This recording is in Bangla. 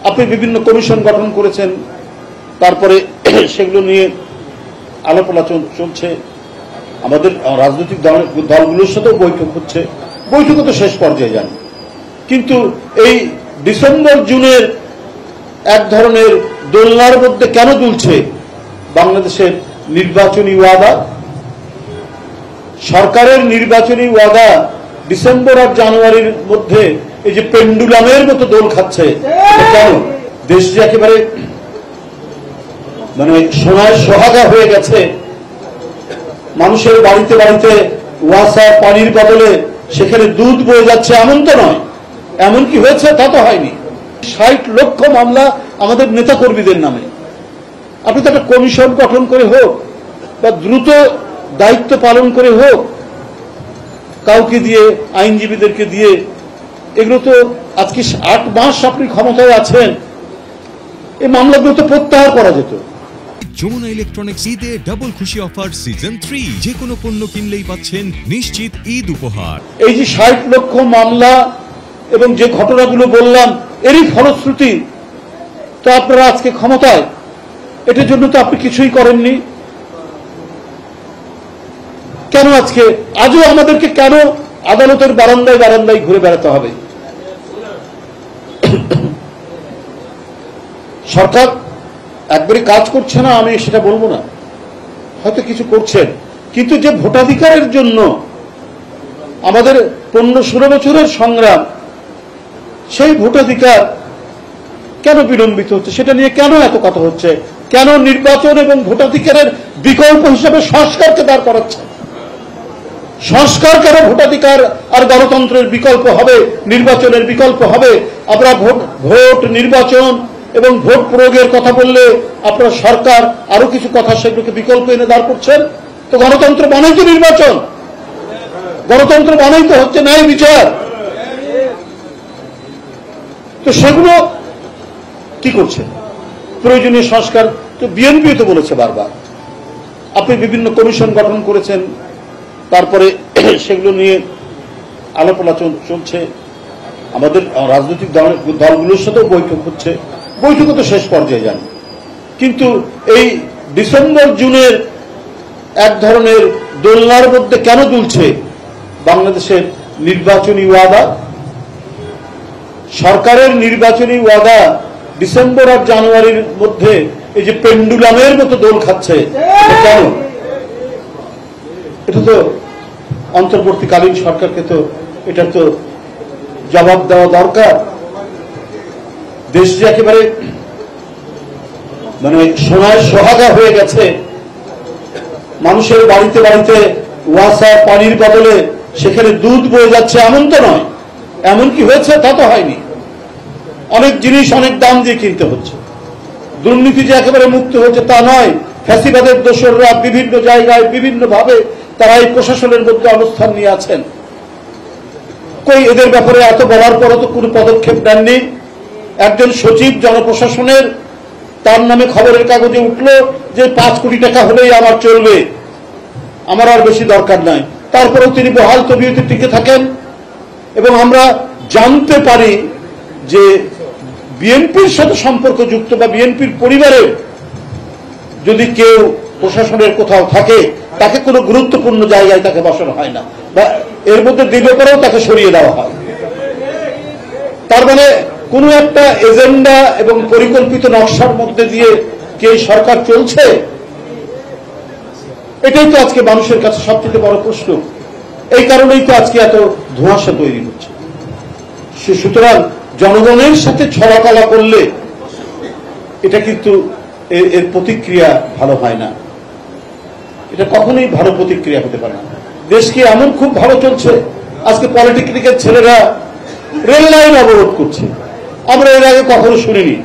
আপনি বিভিন্ন কমিশন গঠন করেছেন, তারপরে সেগুলো নিয়ে আলাপ আলোচনা চলছে, আমাদের রাজনৈতিক দলগুলোর সাথেও বৈঠক হচ্ছে, বৈঠকও তো শেষ পর্যায়ে যান। কিন্তু এই ডিসেম্বর জুনের এক ধরনের দোলনার মধ্যে কেন দুলছে বাংলাদেশের নির্বাচনী ওয়াদা? সরকারের নির্বাচনী ওয়াদা ডিসেম্বর আর জানুয়ারির মধ্যে এই যে পেন্ডুলামের মতো দোল খাচ্ছে, কেন? দেশ যে একেবারে মানে সোনার সোহাগা হয়ে গেছে, মানুষের বাড়িতে বাড়িতে ওয়াসা পানির বদলে সেখানে দুধ বয়ে যাচ্ছে, এমন তো নয়। এমন কি হয়েছে? তা তো হয়নি। ৬০ লক্ষ মামলা আমাদের নেতা কর্মীদের নামে। আপনি তো একটা কমিশন গঠন করে হোক বা দ্রুত দায়িত্ব পালন করে হোক, কাউকে দিয়ে, আইনজীবীদেরকে দিয়ে, এগুলো তো আজকে ৮ মাস আপনি ক্ষমতায় আছেন, এই মামলাগুলো তো প্রত্যাহার করা যেত। যমুনা ইলেকট্রনিক্স ঈদে ডাবল খুশি অফার সিজন 3, যে কোনো পণ্য কিনলেই পাচ্ছেন নিশ্চিত ঈদ উপহার। এই যে ৬০ লক্ষ মামলা এবং যে ঘটনাগুলো বললাম, এরই ফলশ্রুতি তো আপনারা আজকে ক্ষমতায়। এটার জন্য তো আপনি কিছুই করেননি। কেন আজকে আজও আমাদেরকে কেন আদালতের বারান্দায় বারান্দায় ঘুরে বেড়াতে হবে? সরকার একবারই কাজ করছে না, আমি সেটা বলবো না, হয়তো কিছু করছেন, কিন্তু যে ভোটাধিকারের জন্য আমাদের 15-16 বছরের সংগ্রাম, সেই ভোটাধিকার কেন বিলম্বিত হচ্ছে? সেটা নিয়ে কেন এত কথা হচ্ছে? কেন নির্বাচন এবং ভোটাধিকারের বিকল্প হিসেবে সংস্কারকে দাঁড় করাচ্ছে? সংস্কার কেন ভোটাধিকার আর গণতন্ত্রের বিকল্প হবে, নির্বাচনের বিকল্প হবে? আমরা ভোট নির্বাচন এবং ভোট প্রয়োগের কথা বললে আপনার সরকার আরো কিছু কথা সেগুলোকে বিকল্প এনে দাঁড় করছেন। তো গণতন্ত্র মানেই তো নির্বাচন, গণতন্ত্র মানেই তো হচ্ছে ন্যায় বিচার। তো সেগুলো কি করছে? প্রয়োজনীয় সংস্কার তো বিএনপি তো বলেছে বারবার। আপনি বিভিন্ন কমিশন গঠন করেছেন, তারপরে সেগুলো নিয়ে আলাপ আলোচনা চলছে, আমাদের রাজনৈতিক দলগুলোর সাথেও বৈঠক হচ্ছে, বৈঠকও তো শেষ পর্যায়ে যান। কিন্তু এই ডিসেম্বর জুনের এক ধরনের দোলনার মধ্যে কেন দুলছে বাংলাদেশের নির্বাচনী ওয়াদা? সরকারের নির্বাচনী ওয়াদা ডিসেম্বর আর জানুয়ারির মধ্যে এই যে পেন্ডুলামের মতো দোল খাচ্ছে, কেন? এটা তো অন্তর্বর্তীকালীন সরকারকে তো এটা তো জবাব দেওয়া দরকার। দেশ যে একেবারে মানে সোনার সোহাগা হয়ে গেছে, মানুষের বাড়িতে বাড়িতে ওয়াসা পানির বদলে সেখানে দুধ বয়ে যাচ্ছে, এমন তো নয়। এমন কি হয়েছে? তা তো হয়নি। অনেক জিনিস অনেক দাম দিয়ে কিনতে হচ্ছে। দুর্নীতি যে একেবারে মুক্ত হচ্ছে তা নয়। ফ্যাসিবাদের দোসররা বিভিন্ন জায়গায় বিভিন্ন ভাবে তারা এই প্রশাসনের মধ্যে অবস্থান নিয়ে আছেন। কই এদের ব্যাপারে এত বলার পরও তো কোনো পদক্ষেপ নেননি। একজন সচিব জনপ্রশাসনের, তার নামে খবরের কাগজে উঠলো যে 5 কোটি টাকা হলেই আমার চলবে, আমার আর বেশি দরকার নাই। তারপরেও তিনি বহাল তবিয়তে টিকে থাকেন। এবং আমরা জানতে পারি যে বিএনপির সাথে সম্পর্কযুক্ত বা বিএনপির পরিবারের যদি কেউ প্রশাসনের কোথাও থাকে, তাকে কোনো গুরুত্বপূর্ণ জায়গায় তাকে বসানো হয় না, বা এর মধ্যে দিলে পরেও তাকে সরিয়ে দেওয়া হয়। তার মানে কোনো একটা এজেন্ডা এবং পরিকল্পিত নকশার মধ্যে দিয়ে কে সরকার চলছে? এটাই তো আজকে মানুষের কাছে সবচেয়ে বড় প্রশ্ন। এই কারণেই তো আজকে এত ধোঁয়াশা তৈরি হচ্ছে। সুতরাং জনগণের সাথে ছড়াকলা করলে এটা কিন্তু এর প্রতিক্রিয়া ভালো হয় না। এটা কখনোই ভালো প্রতিক্রিয়া হতে পারে না। দেশকে এমন খুব ভালো চলছে, আজকে পলিটেকনিকের ছেলেরা রেল লাইন অবরোধ করছে, আমরা এর আগে কখনো শুনিনি।